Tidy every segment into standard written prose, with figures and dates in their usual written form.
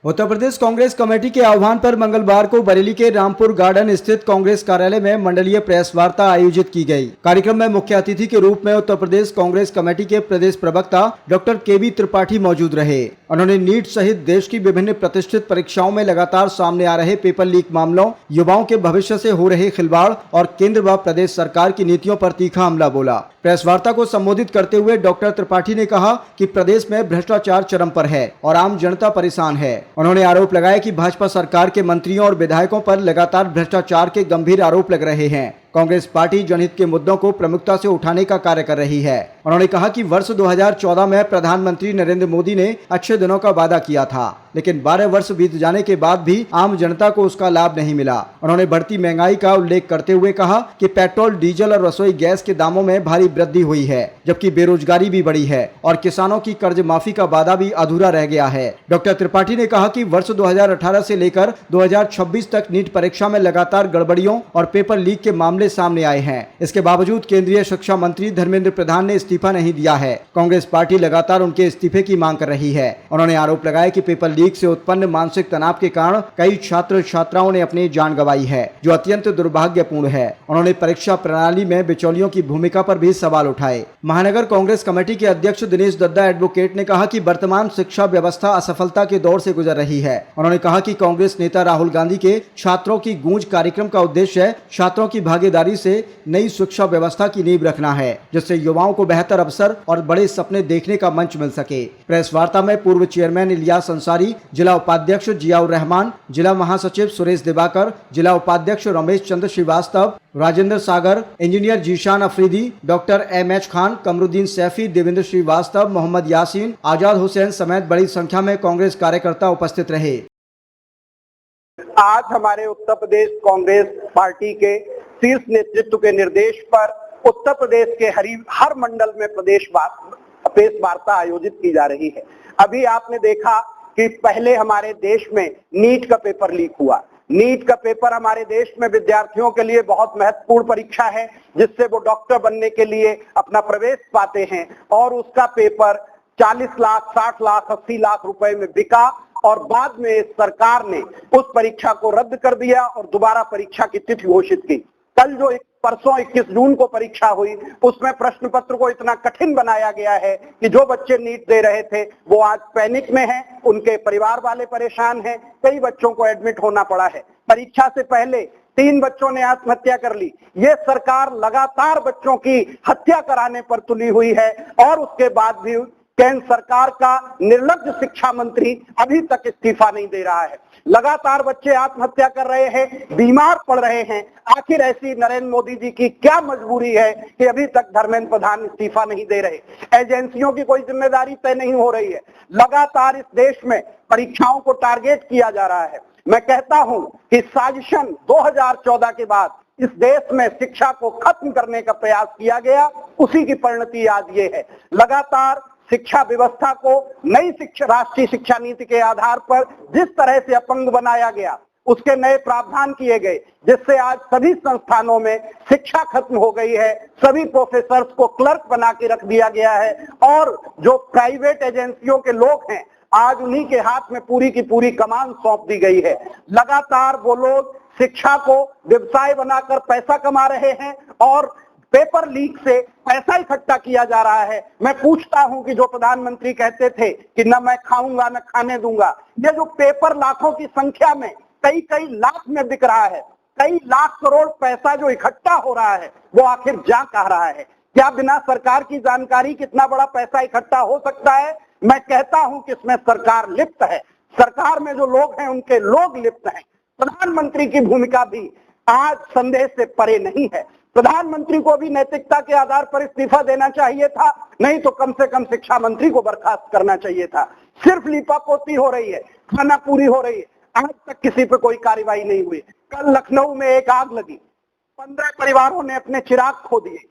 Uttar Pradesh Congress committee के आह्वान पर मंगलवार को बरेली के रामपुर गार्डन स्थित कांग्रेस कार्यालय में मंडलीय प्रेस वार्ता आयोजित की गई। कार्यक्रम में मुख्य अतिथि के रूप में उत्तर प्रदेश कांग्रेस कमेटी के प्रदेश प्रवक्ता डॉक्टर केबी त्रिपाठी मौजूद रहे। उन्होंने नीट सहित देश की विभिन्न प्रतिष्ठित परीक्षाओं में लगातार सामने आ रहे पेपर लीक मामलों, युवाओं के भविष्य से हो रहे खिलवाड़ और केंद्र व प्रदेश सरकार की नीतियों पर तीखा हमला बोला। प्रेस वार्ता को संबोधित करते हुए डॉक्टर त्रिपाठी ने कहा कि प्रदेश में भ्रष्टाचार चरम पर है और आम जनता परेशान है। उन्होंने आरोप लगाया कि भाजपा सरकार के मंत्रियों और विधायकों पर लगातार भ्रष्टाचार के गंभीर आरोप लग रहे हैं। कांग्रेस पार्टी जनहित के मुद्दों को प्रमुखता से उठाने का कार्य कर रही है। उन्होंने कहा कि वर्ष 2014 में प्रधानमंत्री नरेंद्र मोदी ने अच्छे दिनों का वादा किया था, लेकिन 12 वर्ष बीत जाने के बाद भी आम जनता को उसका लाभ नहीं मिला। उन्होंने बढ़ती महंगाई का उल्लेख करते हुए कहा कि पेट्रोल, डीजल और रसोई गैस के दामों में भारी वृद्धि हुई है, जबकि बेरोजगारी भी बढ़ी है और किसानों की कर्ज माफी का वादा भी अधूरा रह गया है। डॉक्टर त्रिपाठी ने कहा कि वर्ष 2018 से लेकर 2026 तक नीट परीक्षा में लगातार गड़बड़ियों और पेपर लीक के मामले सामने आए हैं। इसके बावजूद केंद्रीय शिक्षा मंत्री धर्मेंद्र प्रधान ने इस्तीफा नहीं दिया है। कांग्रेस पार्टी लगातार उनके इस्तीफे की मांग कर रही है। उन्होंने आरोप लगाया कि पेपर लीक से उत्पन्न मानसिक तनाव के कारण कई छात्र छात्राओं ने अपनी जान गंवाई है, जो अत्यंत दुर्भाग्यपूर्ण है। उन्होंने परीक्षा प्रणाली में बिचौलियों की भूमिका पर भी सवाल उठाए। महानगर कांग्रेस कमेटी के अध्यक्ष दिनेश दद्दा एडवोकेट ने कहा कि वर्तमान शिक्षा व्यवस्था असफलता के दौर से गुजर रही है। उन्होंने कहा कि कांग्रेस नेता राहुल गांधी के छात्रों की गूंज कार्यक्रम का उद्देश्य छात्रों की भागीदारी से नई शिक्षा व्यवस्था की नींव रखना है, जिससे युवाओं को बेहतर अवसर और बड़े सपने देखने का मंच मिल सके। प्रेस वार्ता में पूर्व चेयरमैन इलियास अंसारी, जिला उपाध्यक्ष जियाउर रहमान, जिला महासचिव सुरेश दिवाकर, जिला उपाध्यक्ष Ramesh Chandra Srivastava, Rajendra Sagar, engineer Zeeshan Afridi, doctor M H. Khan, Kamruddin Saifi, Devendra Srivastava, Mohammed Yasin, Azad Hussain समेत बड़ी संख्या में कांग्रेस कार्यकर्ता उपस्थित रहे। आज हमारे उत्तर प्रदेश कांग्रेस पार्टी के शीर्ष नेतृत्व के निर्देश पर उत्तर प्रदेश के हर मंडल में प्रेस वार्ता आयोजित की जा रही है। अभी आपने देखा कि पहले हमारे देश में नीट का पेपर लीक हुआ। नीट का पेपर हमारे देश में विद्यार्थियों के लिए बहुत महत्वपूर्ण परीक्षा है, जिससे वो डॉक्टर बनने के लिए अपना प्रवेश पाते हैं, और उसका पेपर 40 लाख, 60 लाख, 80 लाख रुपए में बिका और बाद में सरकार ने उस परीक्षा को रद्द कर दिया और दोबारा परीक्षा की तिथि घोषित की। कल जो परसों 21 जून को परीक्षा हुई, उसमें प्रश्न पत्र को इतना कठिन बनाया गया है कि जो बच्चे नीट दे रहे थे वो आज पैनिक में हैं, उनके परिवार वाले परेशान हैं, कई बच्चों को एडमिट होना पड़ा है। परीक्षा से पहले 3 बच्चों ने आत्महत्या कर ली। ये सरकार लगातार बच्चों की हत्या कराने पर तुली हुई है और उसके बाद भी केंद्र सरकार का निर्लज्ज शिक्षा मंत्री अभी तक इस्तीफा नहीं दे रहा है। लगातार बच्चे आत्महत्या कर रहे हैं, बीमार पड़ रहे हैं। आखिर ऐसी नरेंद्र मोदी जी की क्या मजबूरी है कि अभी तक धर्मेंद्र प्रधान इस्तीफा नहीं दे रहे? एजेंसियों की कोई जिम्मेदारी तय नहीं हो रही है। लगातार इस देश में परीक्षाओं को टारगेट किया जा रहा है। मैं कहता हूं कि साजिशन 2014 के बाद इस देश में शिक्षा को खत्म करने का प्रयास किया गया, उसी की परिणति आज ये है। लगातार शिक्षा व्यवस्था को नई राष्ट्रीय शिक्षा नीति के आधार पर जिस तरह से अपंग बनाया गया, उसके नए प्रावधान किए गए, जिससे आज सभी संस्थानों में शिक्षा खत्म हो गई है। सभी प्रोफेसर्स को क्लर्क बना के रख दिया गया है और जो प्राइवेट एजेंसियों के लोग हैं, आज उन्हीं के हाथ में पूरी की पूरी कमान सौंप दी गई है। लगातार वो लोग शिक्षा को व्यवसाय बनाकर पैसा कमा रहे हैं और पेपर लीक से पैसा इकट्ठा किया जा रहा है। मैं पूछता हूं कि जो प्रधानमंत्री कहते थे कि न मैं खाऊंगा न खाने दूंगा, ये जो पेपर लाखों की संख्या में कई लाख में बिक रहा है, कई लाख करोड़ पैसा जो इकट्ठा हो रहा है, वो आखिर जा कह रहा है? क्या बिना सरकार की जानकारी कितना बड़ा पैसा इकट्ठा हो सकता है? मैं कहता हूं कि इसमें सरकार लिप्त है। सरकार में जो लोग हैं उनके लोग लिप्त हैं। प्रधानमंत्री की भूमिका भी आज संदेह से परे नहीं है। प्रधानमंत्री को भी नैतिकता के आधार पर इस्तीफा देना चाहिए था, नहीं तो कम से कम शिक्षा मंत्री को बर्खास्त करना चाहिए था। सिर्फ लीपापोती हो रही है, खाना पूरी हो रही है, आज तक किसी पे कोई कार्रवाई नहीं हुई। कल लखनऊ में एक आग लगी, 15 परिवारों ने अपने चिराग खो दिए।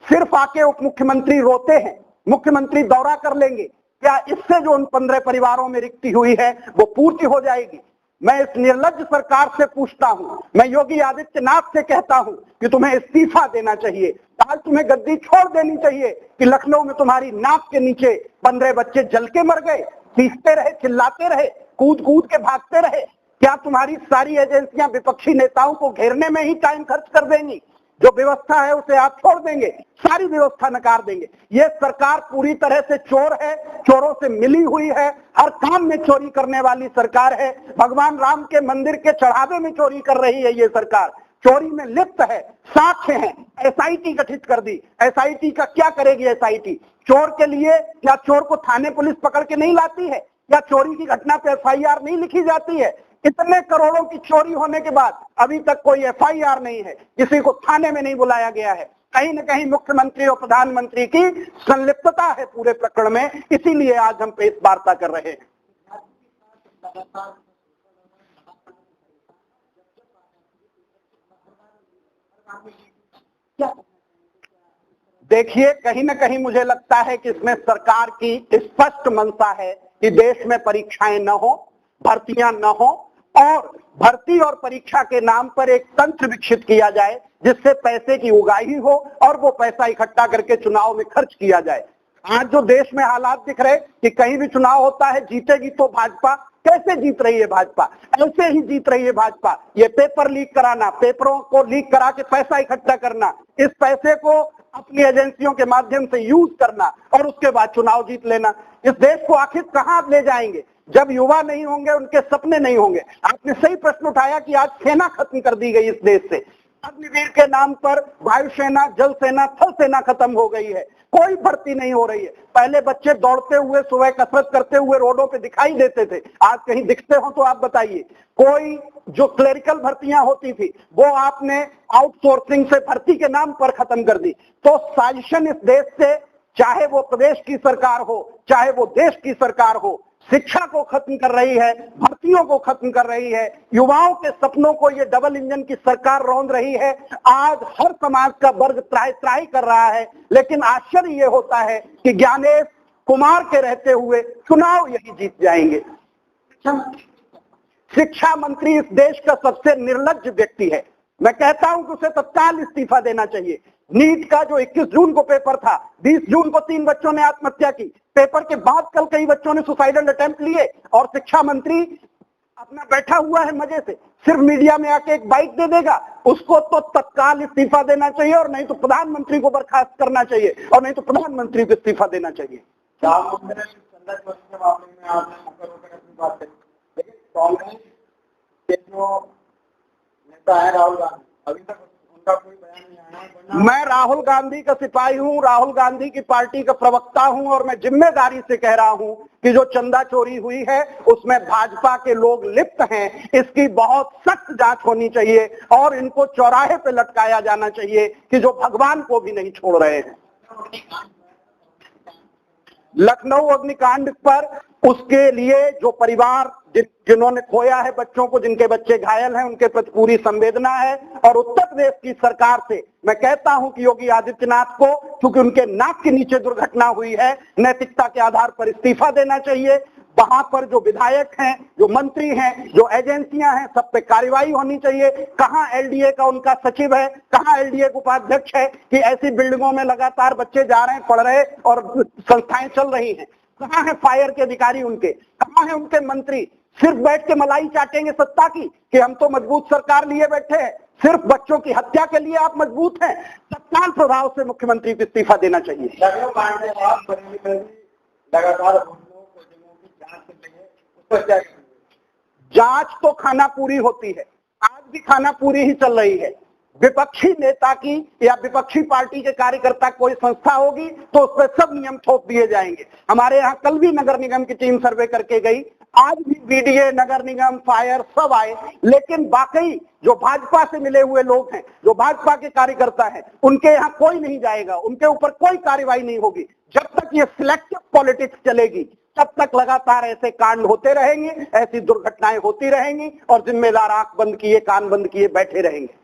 सिर्फ आके उप मुख्यमंत्री रोते हैं, मुख्यमंत्री दौरा कर लेंगे, क्या इससे जो उन 15 परिवारों में रिक्ति हुई है वो पूर्ति हो जाएगी? मैं इस निर्लज्ज सरकार से पूछता हूं, मैं योगी आदित्यनाथ से कहता हूं कि तुम्हें इस्तीफा देना चाहिए। आज तुम्हें गद्दी छोड़ देनी चाहिए कि लखनऊ में तुम्हारी नाक के नीचे 15 बच्चे जल के मर गए, चीखते रहे, चिल्लाते रहे। कूद कूद के भागते रहे? क्या तुम्हारी सारी एजेंसियां विपक्षी नेताओं को घेरने में ही टाइम खर्च कर देंगी? जो व्यवस्था है उसे आप छोड़ देंगे, सारी व्यवस्था नकार देंगे? ये सरकार पूरी तरह से चोर है, चोरों से मिली हुई है, हर काम में चोरी करने वाली सरकार है। भगवान राम के मंदिर के चढ़ावे में चोरी कर रही है ये सरकार, चोरी में लिप्त है, साक्ष्य है। एसआईटी गठित कर दी, एसआईटी का क्या करेगी एसआईटी? चोर के लिए क्या चोर को थाने पुलिस पकड़ के नहीं लाती है? क्या चोरी की घटना पे एफआईआर नहीं लिखी जाती है? इतने करोड़ों की चोरी होने के बाद अभी तक कोई एफआईआर नहीं है, किसी को थाने में नहीं बुलाया गया है। कहीं न कहीं मुख्यमंत्री और प्रधानमंत्री की संलिप्तता है पूरे प्रकरण में, इसीलिए आज हम प्रेस वार्ता कर रहे हैं। देखिए, कहीं न कहीं मुझे लगता है कि इसमें सरकार की स्पष्ट मंशा है कि देश में परीक्षाएं न हो, भर्तियां न हो, और भर्ती और परीक्षा के नाम पर एक तंत्र विकसित किया जाए जिससे पैसे की उगाही हो और वो पैसा इकट्ठा करके चुनाव में खर्च किया जाए। आज जो देश में हालात दिख रहे कि कहीं भी चुनाव होता है जीतेगी तो भाजपा, कैसे जीत रही है भाजपा? ऐसे ही जीत रही है भाजपा। ये पेपर लीक कराना, पेपरों को लीक करा के पैसा इकट्ठा करना, इस पैसे को अपनी एजेंसियों के माध्यम से यूज करना और उसके बाद चुनाव जीत लेना। इस देश को आखिर कहां ले जाएंगे? जब युवा नहीं होंगे, उनके सपने नहीं होंगे। आपने सही प्रश्न उठाया कि आज सेना खत्म कर दी गई इस देश से। अग्निवीर के नाम पर वायुसेना, जल सेना, थल सेना खत्म हो गई है, कोई भर्ती नहीं हो रही है। पहले बच्चे दौड़ते हुए, सुबह कसरत करते हुए रोडों पे दिखाई देते थे, आज कहीं दिखते हो तो आप बताइए। कोई जो क्लेरिकल भर्तियां होती थी वो आपने आउटसोर्सिंग से भर्ती के नाम पर खत्म कर दी। तो साजिशन इस देश से, चाहे वो प्रदेश की सरकार हो, चाहे वो देश की सरकार हो, शिक्षा को खत्म कर रही है, भर्तियों को खत्म कर रही है, युवाओं के सपनों को ये डबल इंजन की सरकार रौंद रही है। आज हर समाज का वर्ग त्राही त्राही कर रहा है, लेकिन आश्चर्य ये होता है कि ज्ञानेश कुमार के रहते हुए चुनाव यही जीत जाएंगे। शिक्षा मंत्री इस देश का सबसे निर्लज्ज व्यक्ति है। मैं कहता हूं कि उसे तत्काल इस्तीफा देना चाहिए। नीट का जो 21 जून को पेपर था, 20 जून को 3 बच्चों ने आत्महत्या की, पेपर के बाद कल कई बच्चों ने सुसाइडल अटेम्प्ट लिए, और शिक्षा मंत्री अपना बैठा हुआ है मजे से, सिर्फ मीडिया में आके एक बाइट दे देगा। उसको तो तत्काल इस्तीफा देना चाहिए, और नहीं तो प्रधानमंत्री को बर्खास्त करना चाहिए, और नहीं तो प्रधानमंत्री को इस्तीफा देना चाहिए। कांग्रेस के जो नेता है राहुल गांधी, अभी तक उनका कोई बयान नहीं आया। मैं राहुल गांधी का सिपाही हूं, राहुल गांधी की पार्टी का प्रवक्ता हूं, और मैं जिम्मेदारी से कह रहा हूं कि जो चंदा चोरी हुई है उसमें भाजपा के लोग लिप्त हैं। इसकी बहुत सख्त जांच होनी चाहिए और इनको चौराहे पे लटकाया जाना चाहिए कि जो भगवान को भी नहीं छोड़ रहे हैं। लखनऊ अग्निकांड पर उसके लिए जो परिवार जिन्होंने खोया है बच्चों को, जिनके बच्चे घायल हैं, उनके प्रति पूरी संवेदना है। और उत्तर प्रदेश की सरकार से मैं कहता हूं कि योगी आदित्यनाथ को, क्योंकि उनके नाक के नीचे दुर्घटना हुई है, नैतिकता के आधार पर इस्तीफा देना चाहिए। वहां पर जो विधायक हैं, जो मंत्री हैं, जो एजेंसियां हैं, सब पे कार्रवाई होनी चाहिए। कहां एलडीए का उनका सचिव है, कहां एलडीए का उपाध्यक्ष है कि ऐसी बिल्डिंगों में लगातार बच्चे जा रहे हैं, पढ़ रहे और संस्थाएं चल रही हैं? कहां है फायर के अधिकारी उनके? कहां है उनके मंत्री? सिर्फ बैठ के मलाई चाटेंगे सत्ता की कि हम तो मजबूत सरकार लिए बैठे हैं। सिर्फ बच्चों की हत्या के लिए आप मजबूत हैं? तत्काल प्रभाव से मुख्यमंत्री को इस्तीफा देना चाहिए। जांच तो खाना पूरी होती है, आज भी खाना पूरी ही चल रही है। विपक्षी नेता की या विपक्षी पार्टी के कार्यकर्ता कोई संस्था होगी तो उस पर सब नियम थोप दिए जाएंगे। हमारे यहाँ कल भी नगर निगम की टीम सर्वे करके गई, आज भी बीडीए, नगर निगम, फायर सब आए, लेकिन वाकई जो भाजपा से मिले हुए लोग हैं, जो भाजपा के कार्यकर्ता हैं, उनके यहाँ कोई नहीं जाएगा, उनके ऊपर कोई कार्रवाई नहीं होगी। जब तक ये सिलेक्टिव पॉलिटिक्स चलेगी तब तक लगातार ऐसे कांड होते रहेंगे, ऐसी दुर्घटनाएं होती रहेंगी और जिम्मेदार आंख बंद किए, कान बंद किए बैठे रहेंगे।